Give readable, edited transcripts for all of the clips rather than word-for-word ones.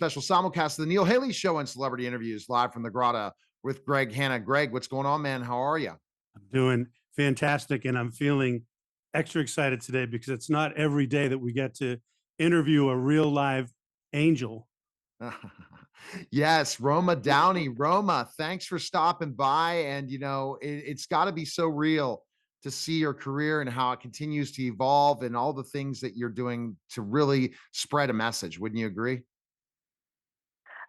Special simulcast of the Neil Haley Show and celebrity interviews live from the Grotto with Hanna. Greg, what's going on, man? How are you? I'm doing fantastic, and I'm feeling extra excited today because it's not every day that we get to interview a real live angel. Yes, Roma Downey. Roma, thanks for stopping by. And, it's got to be so real to see your career and how it continues to evolve and all the things that you're doing to really spread a message. Wouldn't you agree?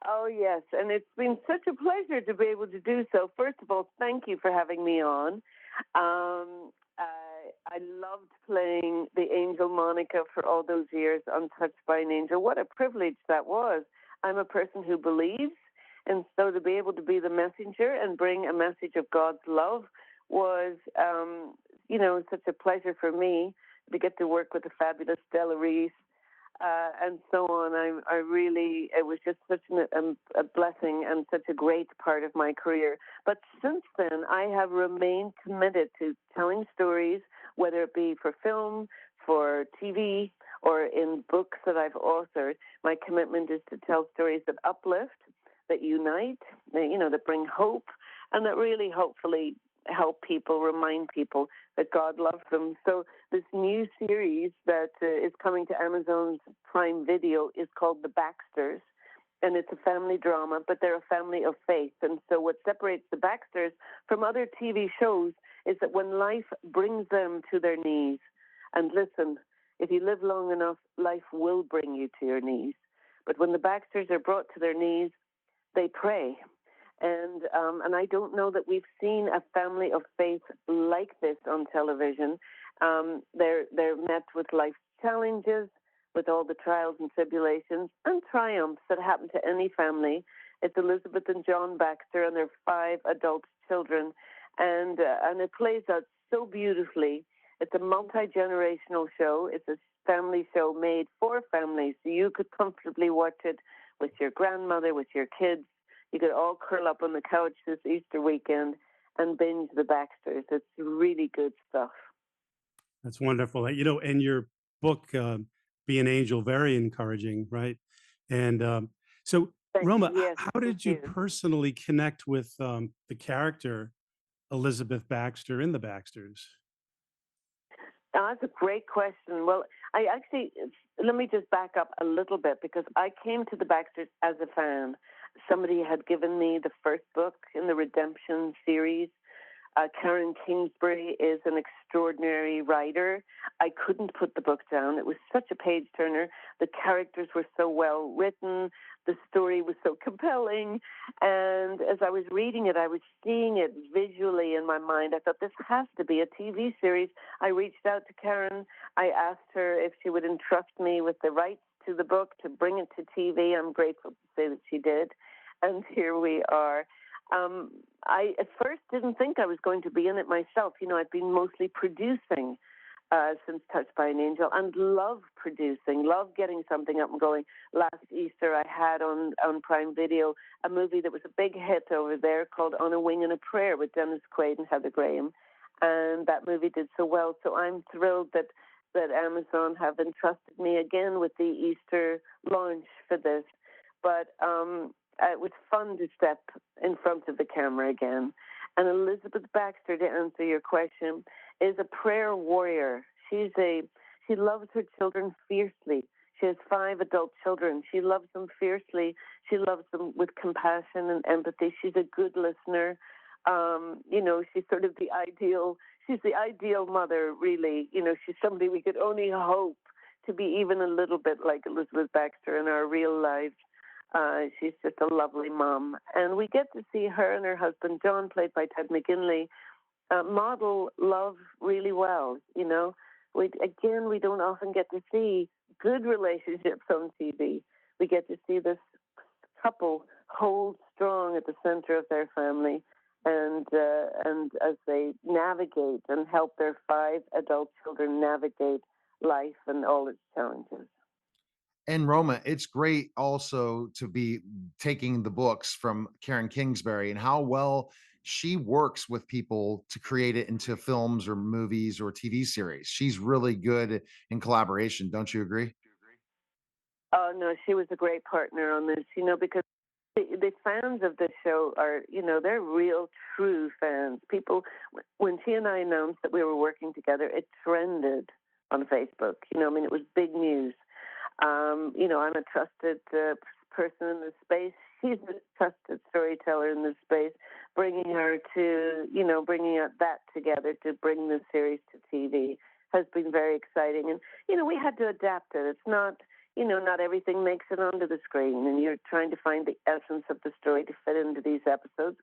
Oh, yes. And it's been such a pleasure to be able to do so. First of all, thank you for having me on. I loved playing the angel Monica for all those years, Untouched by an Angel. What a privilege that was. I'm a person who believes. And so to be able to be the messenger and bring a message of God's love was, such a pleasure for me to get to work with the fabulous Stella Reese and so on. It was just such a blessing and such a great part of my career. But since then, I have remained committed to telling stories, whether it be for film, for TV, or in books that I've authored. My commitment is to tell stories that uplift, that unite, that bring hope, and that really hopefully help people, remind people that God loves them. So this new series that is coming to Amazon's Prime Video is called The Baxters, and it's a family drama, but they're a family of faith. And so what separates the Baxters from other TV shows is that when life brings them to their knees, and listen, if you live long enough, life will bring you to your knees. But when the Baxters are brought to their knees, they pray. And I don't know that we've seen a family of faith like this on television. They're met with life's challenges, with all the trials and tribulations and triumphs that happen to any family. It's Elizabeth and John Baxter and their 5 adult children, and it plays out so beautifully. It's a multi-generational show. It's a family show made for families, so you could comfortably watch it with your grandmother, with your kids. You could all curl up on the couch this Easter weekend and binge The Baxters. It's really good stuff. That's wonderful. And your book, Be an Angel, very encouraging, right? And so, Roma, Yes, how did you personally connect with the character Elizabeth Baxter in The Baxters? That's a great question. Well, let me just back up a little bit because I came to the Baxters as a fan. Somebody had given me the first book in the Redemption series. Karen Kingsbury is an extraordinary writer. I couldn't put the book down. It was such a page turner. The characters were so well written. The story was so compelling. And as I was reading it, I was seeing it visually in my mind. I thought, this has to be a TV series. I reached out to Karen. I asked her if she would entrust me with the rights to the book to bring it to TV. I'm grateful to say that she did. And here we are. I at first didn't think I was going to be in it myself. I've been mostly producing since Touched by an Angel and love producing, love getting something up and going. Last Easter, I had on Prime Video a movie that was a big hit over there called On a Wing and a Prayer with Dennis Quaid and Heather Graham. And that movie did so well. So I'm thrilled that Amazon have entrusted me again with the Easter launch for this. But it was fun to step in front of the camera again. And Elizabeth Baxter, to answer your question, is a prayer warrior. She loves her children fiercely. She has 5 adult children. She loves them fiercely. She loves them with compassion and empathy. She's a good listener. She's sort of she's the ideal mother, really. She's somebody we could only hope to be even a little bit like Elizabeth Baxter in our real lives. She's just a lovely mom. And we get to see her and her husband, John, played by Ted McGinley, model love really well. We don't often get to see good relationships on TV. We get to see this couple hold strong at the center of their family and as they navigate and help their 5 adult children navigate life and all its challenges. And Roma, it's great also to be taking the books from Karen Kingsbury and how well she works with people to create it into films or movies or TV series. She's really good in collaboration. Don't you agree? Oh no, she was a great partner on this. Because the fans of this show are, they're real, true fans. People, when she and I announced that we were working together, it trended on Facebook. I mean, it was big news. I'm a trusted person in this space. She's a trusted storyteller in this space. Bringing that together to bring this series to TV has been very exciting. And, we had to adapt it. It's not, not everything makes it onto the screen, and you're trying to find the essence of the story to fit into these episodes.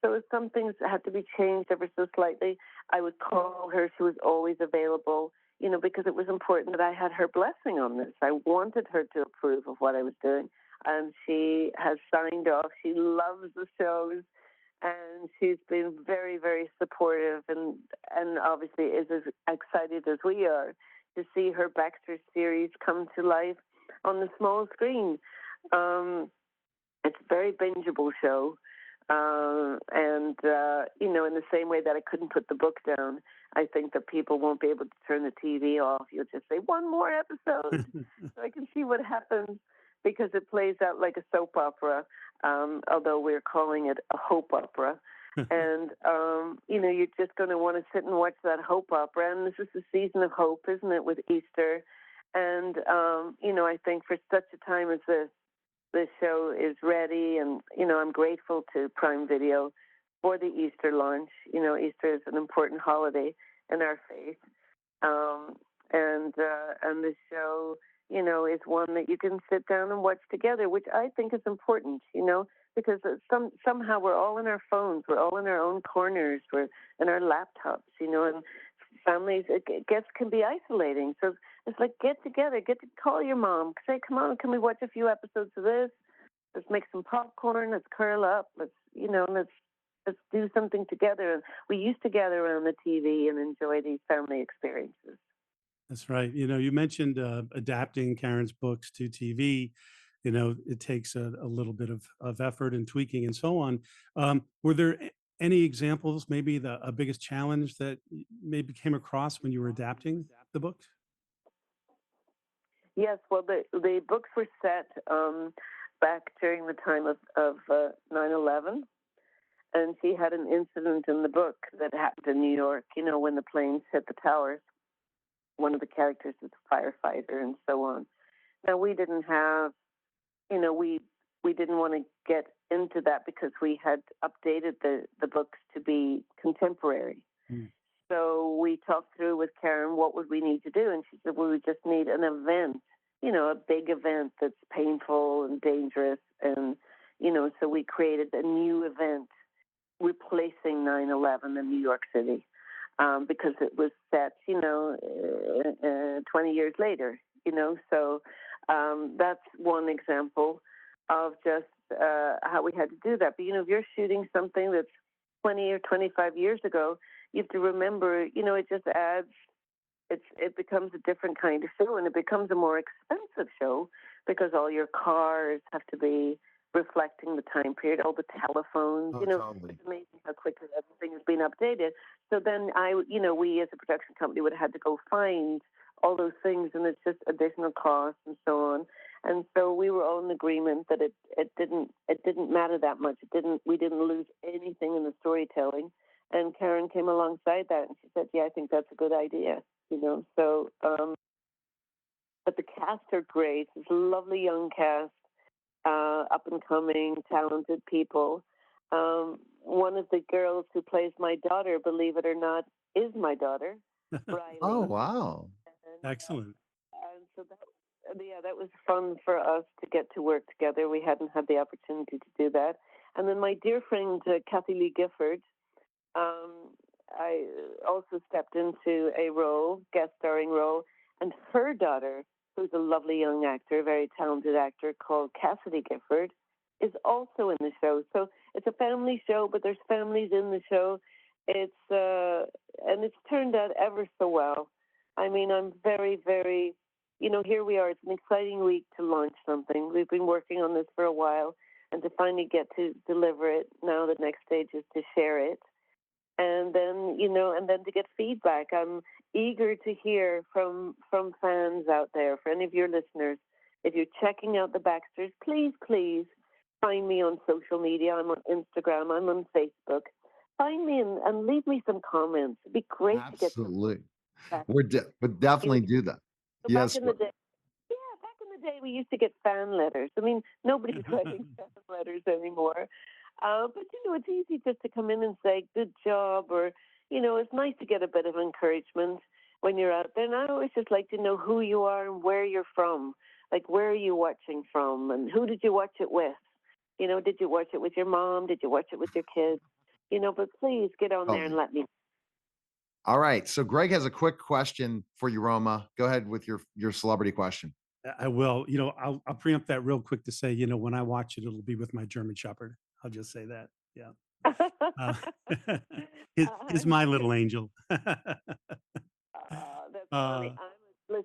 So some things had to be changed ever so slightly. I would call her. She was always available, because it was important that I had her blessing on this. I wanted her to approve of what I was doing, and she has signed off. She loves the shows, and she's been very, very supportive, and obviously is as excited as we are to see her Baxter series come to life on the small screen. It's a very bingeable show. In the same way that I couldn't put the book down, I think that people won't be able to turn the TV off. You'll just say, one more episode so I can see what happens, because it plays out like a soap opera, although we're calling it a hope opera. And, you're just going to want to sit and watch that hope opera. And this is the season of hope, isn't it, with Easter? And, I think for such a time as this show is ready. And, I'm grateful to Prime Video for the Easter launch. Easter is an important holiday in our faith. And this show, is one that you can sit down and watch together, which I think is important, because somehow we're all in our phones, we're all in our own corners, we're in our laptops, and families, it can be isolating. So it's like, get together, call your mom, say, come on, can we watch a few episodes of this? Let's make some popcorn, let's curl up, let's do something together. And we used to gather around the TV and enjoy these family experiences. That's right. You mentioned adapting Karen's books to TV. It takes a little bit of effort and tweaking and so on. Were there any examples, maybe a biggest challenge that maybe came across when you were adapting the books? Yes, well, the books were set back during the time of 9/11. And she had an incident in the book that happened in New York, when the planes hit the towers. One of the characters is a firefighter and so on. Now, we didn't have, we didn't want to get into that because we had updated the books to be contemporary. Mm. So we talked through with Karen, what would we need to do? And she said, well, we just need an event, a big event that's painful and dangerous. And, so we created a new event replacing 9/11 in New York City. Because it was set, 20 years later, So that's one example of just how we had to do that. But, if you're shooting something that's 20 or 25 years ago, you have to remember, it just adds, it becomes a different kind of show, and it becomes a more expensive show because all your cars have to be reflecting the time period, all the telephones, Totally. It's amazing how quickly everything has been updated. So then we as a production company would have had to go find all those things, and it's just additional costs and so on. And so we were all in agreement that it didn't matter that much. We didn't lose anything in the storytelling. And Karen came alongside that, and she said, yeah, I think that's a good idea, So, but the cast are great. It's a lovely young cast. Up and coming, talented people. One of the girls who plays my daughter, believe it or not, is my daughter, Riley. Oh, wow. Excellent. And so that was fun for us to get to work together. We hadn't had the opportunity to do that. And then my dear friend, Kathy Lee Gifford, I also stepped into a guest starring role, and her daughter, who's a lovely young actor, very talented actor called Cassidy Gifford, is also in the show. So it's a family show, but there's families in the show. And it's turned out ever so well. I mean, I'm very, very, here we are. It's an exciting week to launch something. We've been working on this for a while, and to finally get to deliver it, now the next stage is to share it. And then, to get feedback. I'm eager to hear from fans out there, for any of your listeners. if you're checking out the Baxters, please, please find me on social media. I'm on Instagram. I'm on Facebook. Find me and leave me some comments. It'd be great to get some Absolutely. back. Would definitely do that. So Yes. back in the day, yeah, back in the day, we used to get fan letters. I mean, nobody's writing fan letters anymore. But, it's easy just to come in and say, good job, or, it's nice to get a bit of encouragement when you're out there. And I always just like to know who you are and where you're from. Like, where are you watching from, and who did you watch it with? Did you watch it with your mom? Did you watch it with your kids? But please get on there and let me. All right. So Greg has a quick question for you, Roma. Go ahead with your celebrity question. I will. I'll preempt that real quick to say, when I watch it, it'll be with my German Shepherd. I'll just say that. Yeah. He's my little angel. That's funny.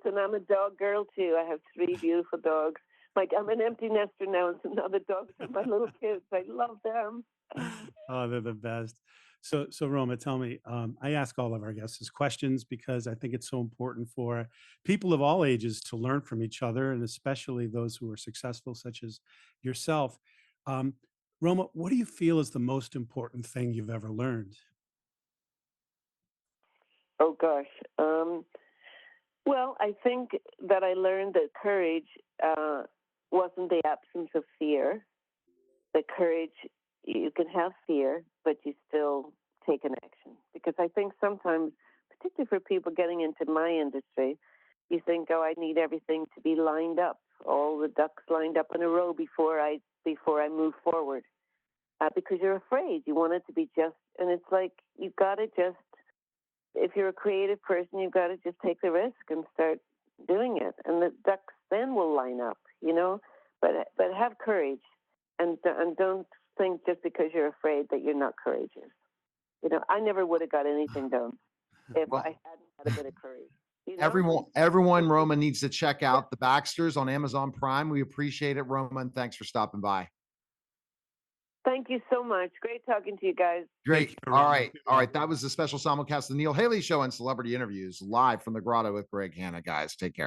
I'm a dog girl too. I have 3 beautiful dogs. Like, I'm an empty nester now, and so now the dogs are my little kids. I love them. Oh, they're the best. So Roma, tell me, I ask all of our guests these questions because I think it's so important for people of all ages to learn from each other, and especially those who are successful, such as yourself. Roma, what do you feel is the most important thing you've ever learned? Oh, gosh. Well, I think that I learned that courage wasn't the absence of fear. That courage, you can have fear, but you still take an action. Because I think sometimes, particularly for people getting into my industry, you think, oh, I need everything to be lined up, all the ducks lined up in a row before I move forward. Because you're afraid. You want it to be just, and it's like, you've got to just, if you're a creative person, you've got to just take the risk and start doing it. And the ducks then will line up, but have courage, and don't think just because you're afraid that you're not courageous. I never would have got anything done if I hadn't had a bit of courage. Everyone, Roma needs to check out the Baxters on Amazon Prime. We appreciate it, Roma, and thanks for stopping by. Thank you so much. Great talking to you guys. Great. All right. That was the special simulcast of the Neil Haley Show and Celebrity Interviews live from the Grotto with Greg Hanna, guys. Take care.